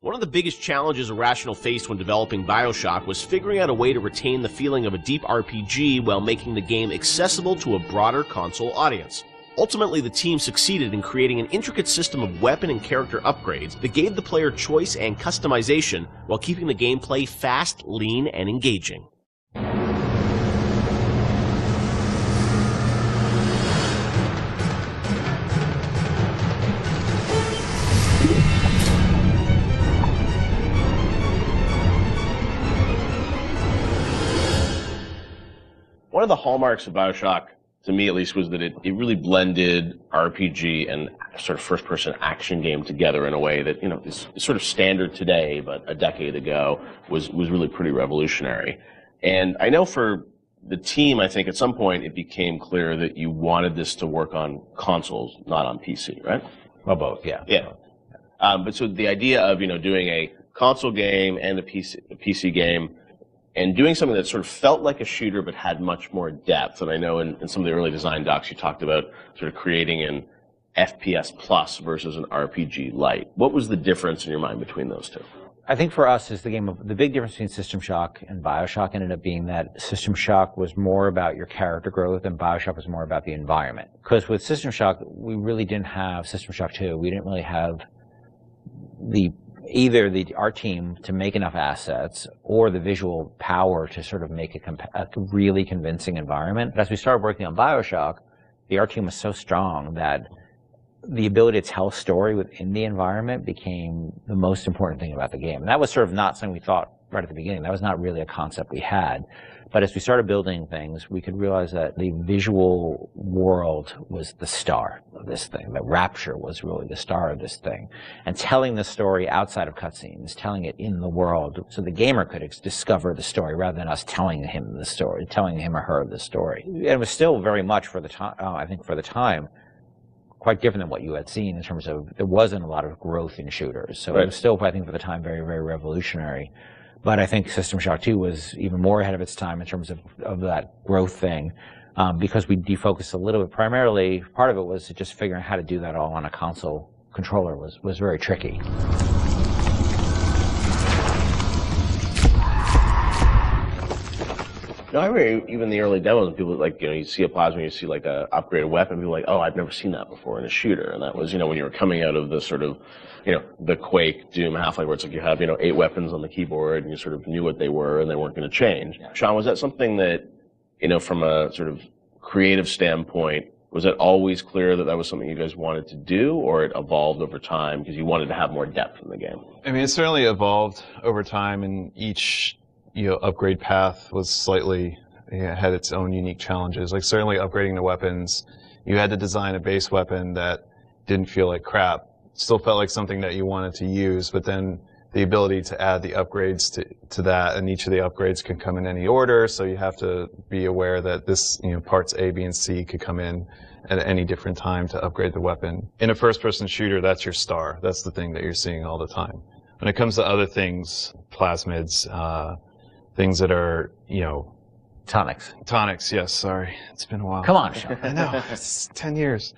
One of the biggest challenges Irrational faced when developing BioShock was figuring out a way to retain the feeling of a deep RPG while making the game accessible to a broader console audience. Ultimately, the team succeeded in creating an intricate system of weapon and character upgrades that gave the player choice and customization while keeping the gameplay fast, lean, and engaging. One of the hallmarks of BioShock, to me at least, was that it really blended RPG and sort of first-person action game together in a way that, is sort of standard today, but a decade ago was really pretty revolutionary. And I know for the team, I think at some point it became clear that you wanted this to work on consoles, not on PC, right? Well, both, yeah. Yeah. But so the idea of, doing a console game and a PC game, and doing something that sort of felt like a shooter but had much more depth. And I know in some of the early design docs you talked about sort of creating an FPS plus versus an RPG light. What was the difference in your mind between those two? I think for us is the big difference between System Shock and BioShock ended up being that System Shock was more about your character growth and BioShock was more about the environment. Because with System Shock, we really didn't have System Shock 2. We didn't really have either our team to make enough assets or the visual power to sort of make a really convincing environment. But as we started working on BioShock, the art team was so strong that the ability to tell a story within the environment became the most important thing about the game. And that was sort of not something we thought right at the beginning. That was not really a concept we had. But as we started building things, we could realize that the visual world was the star of this thing. That Rapture was really the star of this thing. And telling the story outside of cutscenes, telling it in the world, so the gamer could discover the story rather than us telling him the story, telling him or her the story. And it was still very much for the time, I think for the time, quite different than what you had seen in terms of there wasn't a lot of growth in shooters. So It was still, I think, for the time, very, very revolutionary. But I think System Shock 2 was even more ahead of its time in terms of that growth thing, because we defocused a little bit. Primarily, part of it was just figuring out how to do that all on a console controller was very tricky. No, I remember even the early demos, people you see a plasma, you see like a upgraded weapon, people are like, oh, I've never seen that before in a shooter. And that was, when you were coming out of the sort of, the Quake, Doom, Half-Life, where it's like you have, 8 weapons on the keyboard and you sort of knew what they were and they weren't going to change. Yeah. Sean, was that something that, from a sort of creative standpoint, was it always clear that that was something you guys wanted to do, or it evolved over time because you wanted to have more depth in the game? I mean, it certainly evolved over time, and each upgrade path was slightly, had its own unique challenges. Like certainly upgrading the weapons, you had to design a base weapon that didn't feel like crap. Still felt like something that you wanted to use, but then the ability to add the upgrades to that, and each of the upgrades can come in any order, so you have to be aware that this, parts A, B, and C could come in at any different time to upgrade the weapon. In a first-person shooter, that's your star. That's the thing that you're seeing all the time. When it comes to other things, plasmids, things that are, Tonics. Tonics, yes, sorry. It's been a while. Come on, Sean. I know, it's 10 years.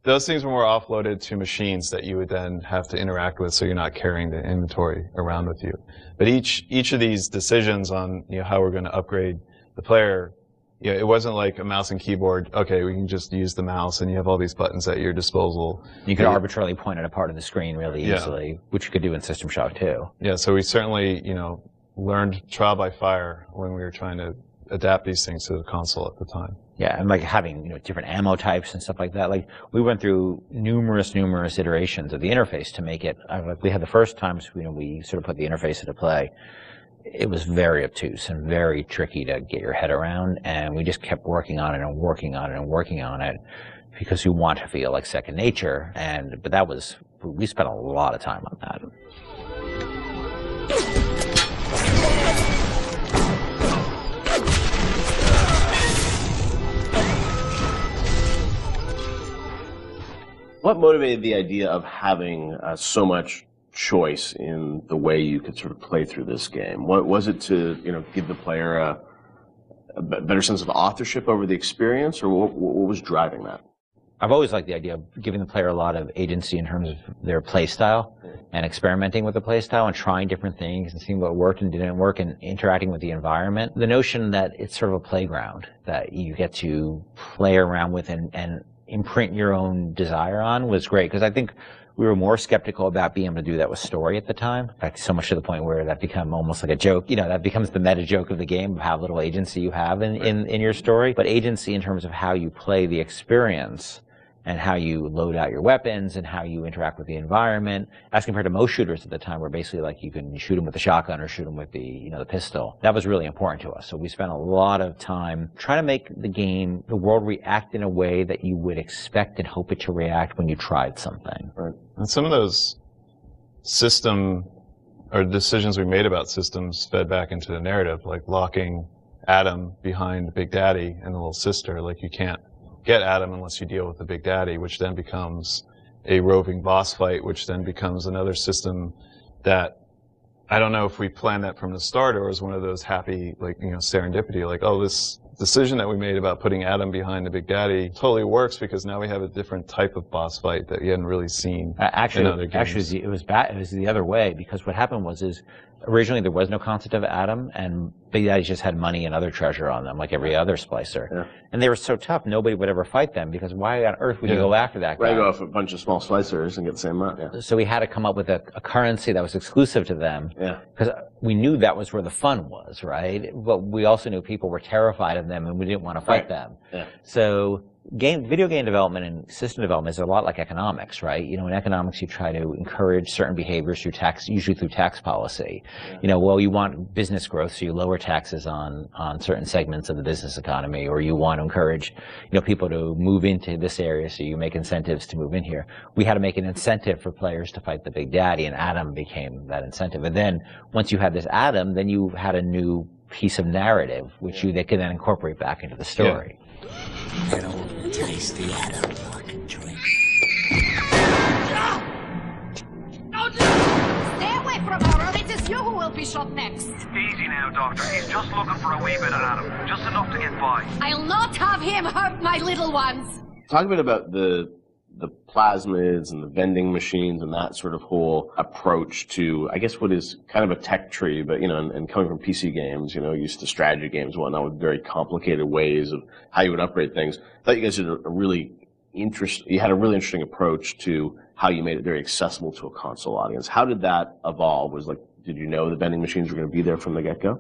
Those things were more offloaded to machines that you would then have to interact with, so you're not carrying the inventory around with you. But each of these decisions on how we're going to upgrade the player, it wasn't like a mouse and keyboard. Okay, we can just use the mouse, and you have all these buttons at your disposal. You could arbitrarily point at a part of the screen really easily, which you could do in System Shock too. Yeah, so we certainly learned trial by fire when we were trying to adapt these things to the console at the time. Yeah, and like having different ammo types and stuff like that. Like we went through numerous iterations of the interface to make it. Like we had the first times we sort of put the interface into play. It was very obtuse and very tricky to get your head around, and we just kept working on it and working on it and working on it because you want to feel like second nature. But we spent a lot of time on that. What motivated the idea of having so much choice in the way you could sort of play through this game? What was it to give the player a better sense of authorship over the experience, or what was driving that? I've always liked the idea of giving the player a lot of agency in terms of their play style and experimenting with the play style and trying different things and seeing what worked and didn't work and interacting with the environment. The notion that it's sort of a playground that you get to play around with and imprint your own desire on was great, because I think we were more skeptical about being able to do that with story at the time. In fact, so much to the point where that became almost like a joke. You know, that becomes the meta joke of the game of how little agency you have in your story. But agency in terms of how you play the experience and how you load out your weapons and how you interact with the environment, as compared to most shooters at the time, where basically like you can shoot them with the shotgun or shoot them with the the pistol. That was really important to us. So we spent a lot of time trying to make the world react in a way that you would expect and hope it to react when you tried something. Right. And some of those system or decisions we made about systems fed back into the narrative, like locking Adam behind Big Daddy and the little sister. Like, you can't get Adam unless you deal with the Big Daddy, which then becomes a roving boss fight, which then becomes another system that I don't know if we planned that from the start or was one of those happy, like, serendipity, like, oh, this decision that we made about putting Adam behind the Big Daddy totally works because now we have a different type of boss fight that you hadn't really seen in other games. Actually, it was the other way, because what happened was originally there was no concept of Adam, and Big Daddy just had money and other treasure on them, like every other splicer. Yeah. And they were so tough, nobody would ever fight them, because why on earth would you go after that guy? Right, go off a bunch of small splicers and get the same amount. Yeah. So we had to come up with a currency that was exclusive to them, because we knew that was where the fun was, right? But we also knew people were terrified of them, and we didn't want to fight them. Yeah. So video game development and system development is a lot like economics, right? In economics, you try to encourage certain behaviors through tax, usually through tax policy. Well, you want business growth, so you lower taxes on certain segments of the business economy, or you want to encourage, people to move into this area, so you make incentives to move in here. We had to make an incentive for players to fight the Big Daddy, and Adam became that incentive. And then once you had this Adam, then you had a new piece of narrative, which they could then incorporate back into the story. Taste the Adam fucking drink. Stay away from her, or it is you who will be shot next. Easy now, Doctor. He's just looking for a wee bit of Adam. Just enough to get by. I'll not have him hurt my little ones. Talk a bit about the plasmids and the vending machines and that sort of whole approach to, I guess, what is kind of a tech tree, but, and coming from PC games, used to strategy games and whatnot with very complicated ways of how you would upgrade things. I thought you guys did you had a really interesting approach to how you made it very accessible to a console audience. How did that evolve? Did you know the vending machines were going to be there from the get-go?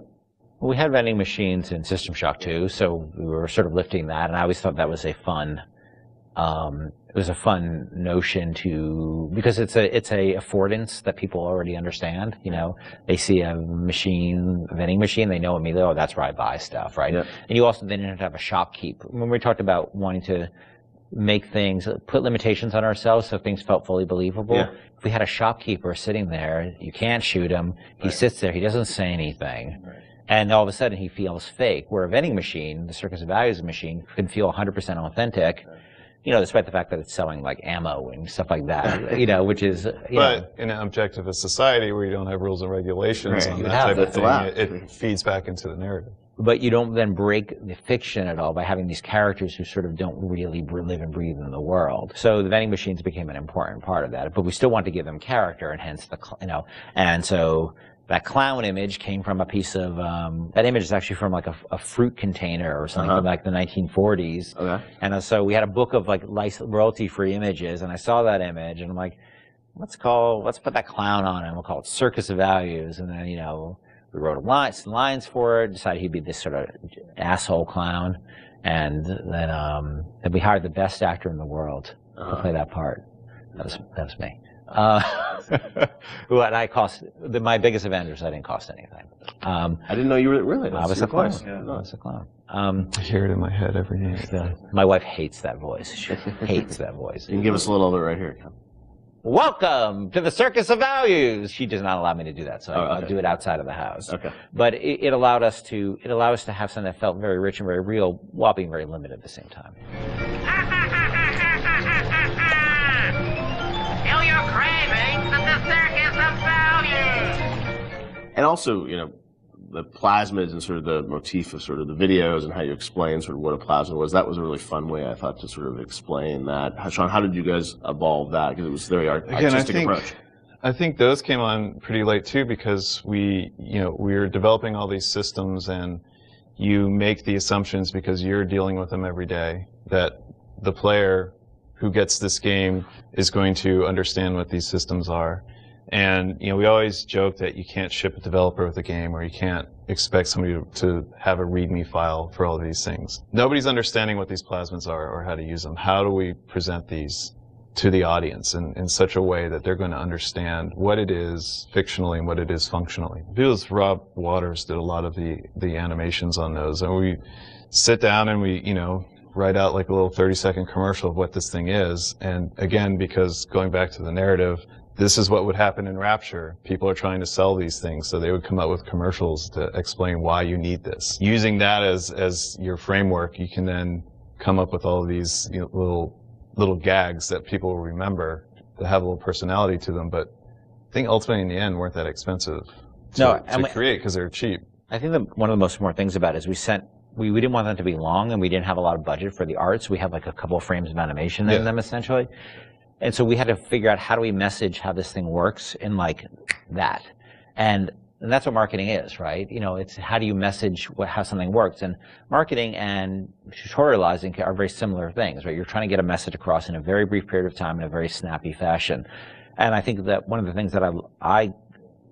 Well, we had vending machines in System Shock 2, so we were sort of lifting that, and I always thought that was a fun notion because it's a affordance that people already understand. They see a vending machine, they know immediately, oh, that's where I buy stuff, right? Yeah. And you also then have to have a shopkeep. When we talked about wanting to make things, put limitations on ourselves so things felt fully believable. Yeah. If we had a shopkeeper sitting there, you can't shoot him. He sits there, he doesn't say anything. Right. And all of a sudden he feels fake. Where a vending machine, the Circus of Values machine, can feel 100% authentic. Right. Despite the fact that it's selling like ammo and stuff like that, which is, But in an objectivist society where you don't have rules and regulations on that type of thing, it feeds back into the narrative. But you don't then break the fiction at all by having these characters who sort of don't really live and breathe in the world. So the vending machines became an important part of that, but we still want to give them character, and hence and so that clown image came from a piece of, that image is actually from like a fruit container or something from like the 1940s. Okay. And so we had a book of like royalty-free images, and I saw that image, and I'm like, let's put that clown on it, and we'll call it Circus of Values. And then, we wrote some lines for it, decided he'd be this sort of asshole clown, and then we hired the best actor in the world to play that part. That was me. My biggest Avengers, I didn't cost anything. I didn't know you were really. I was a clown. Yeah, I was a clown. I hear it in my head every day. My wife hates that voice. She hates that voice. You can give us a little of it right here. Welcome to the Circus of Values. She does not allow me to do that, so I'll do it outside of the house. Okay. But it allowed us to have something that felt very rich and very real while being very limited at the same time. Feel your cravings at the Circus of Values. And also, plasmids and sort of the motif of sort of the videos and how you explain sort of what a plasmid was. That was a really fun way, I thought, to sort of explain that. Sean, how did you guys evolve that? Because it was a very artistic approach. I think those came on pretty late too, because we were developing all these systems, and you make the assumptions because you're dealing with them every day that the player who gets this game is going to understand what these systems are. And we always joke that you can't ship a developer with a game, or you can't expect somebody to have a README file for all of these things. Nobody's understanding what these plasmids are or how to use them. How do we present these to the audience in such a way that they're going to understand what it is fictionally and what it is functionally? Because Rob Waters did a lot of the animations on those, and we sit down and we write out like a little 30-second commercial of what this thing is. And again, because going back to the narrative, this is what would happen in Rapture. People are trying to sell these things, so they would come up with commercials to explain why you need this. Using that as your framework, you can then come up with all of these little gags that people will remember that have a little personality to them. But I think ultimately in the end weren't that expensive to create, because they're cheap. I think that one of the most important things about it is we didn't want them to be long, and we didn't have a lot of budget for the art, so we had like a couple of frames of animation in them essentially. And so we had to figure out how do we message how this thing works in like that. And that's what marketing is, right? It's how do you message how something works. And marketing and tutorializing are very similar things, right? You're trying to get a message across in a very brief period of time in a very snappy fashion. And I think that one of the things that I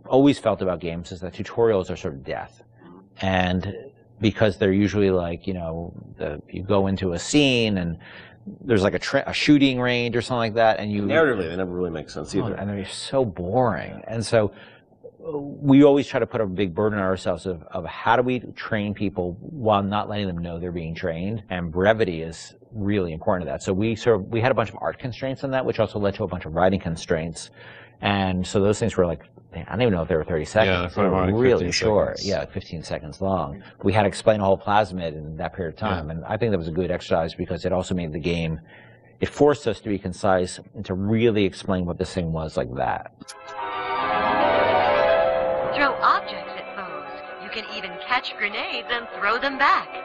always felt about games is that tutorials are sort of death. And because they're usually like, you go into a scene and there's like a shooting range or something like that, and narratively they never really make sense either. And they're so boring. And so we always try to put a big burden on ourselves of how do we train people while not letting them know they're being trained, and brevity is really important to that. So we had a bunch of art constraints on that, which also led to a bunch of writing constraints. And so those things were like, I don't even know if they were 30 seconds. Yeah, they were really short. Seconds. Yeah, like 15 seconds long. We had to explain a whole plasmid in that period of time. Yeah. And I think that was a good exercise because it also made the game, it forced us to be concise and to really explain what this thing was like that. Throw objects at foes. You can even catch grenades and throw them back.